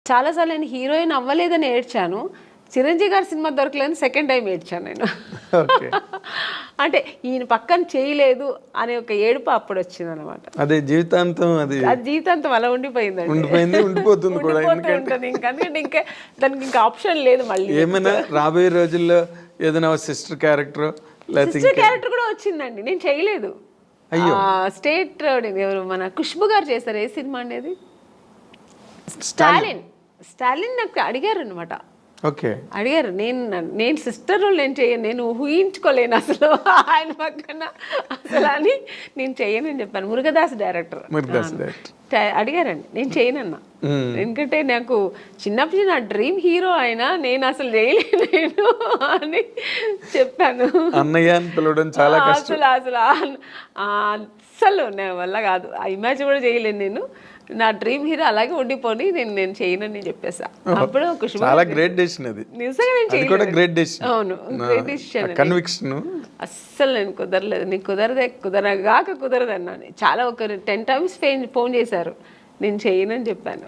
చాలాసార్లు నేను హీరోయిన్ అవ్వలేదని ఏడ్చాను. చిరంజీవి గారి సినిమా దొరకలేదని సెకండ్ టైం ఏడ్చాను నేను. అంటే ఈయన పక్కన చేయలేదు అనే ఒక ఏడుపు అప్పుడు వచ్చింది అనమాట. అదే జీవితాంతం అది జీవితాంతం అలా ఉండిపోయిందండి. ఉండిపోతుంది కూడా. ఉంటుంది ఎందుకంటే ఇంకా దానికి ఇంకా ఆప్షన్ లేదు. మళ్ళీ ఏమైనా రాబోయే రోజుల్లో ఏదైనా సిస్టర్ క్యారెక్టర్ సిస్టర్ క్యారెక్టర్ కూడా వచ్చిందండి, నేను చేయలేదు. స్టేట్ ఎవరు మన ఖుష్బు గారు చేశారు. ఏ సినిమా అనేది? స్టాలిన్ నాకు అడిగారు అనమాట. ఓకే, అడిగారు. నేను సిస్టర్ రోల్ నేను చేయను, నేను ఊహించుకోలేను అసలు ఆయన పక్కన అసలు అని నేను చేయనని చెప్పాను. మురుగదాస్ డైరెక్టర్ అడిగారండి, నేను చేయనన్నా. ఎందుకంటే నాకు చిన్నప్పటి నా డ్రీమ్ హీరో ఆయన, నేను అసలు చేయలేను అని చెప్పాను. అన్నయ్య అని పిలవడం చాలా కష్టం. అసలు నా వల్ల కాదు, ఆ ఇమాజిన్ కూడా చేయలేను. నేను నా డ్రీమ్ హీరో అలాగే ఉండిపోని నేను చేయనని చెప్పేసా. అప్పుడు చాలా గ్రేట్ డెసిషన్ అది. నిజంగా నేను చేయలేదు. Great decision. అవును, గ్రేట్ డెసిషన్. కన్విక్షన్. అస్సలు నేను కుదరలేదు, నీకు కుదరదు అన్నాను. చాలా ఒక 10 times ఫోన్ చేశారు, నేను చేయనని చెప్పాను.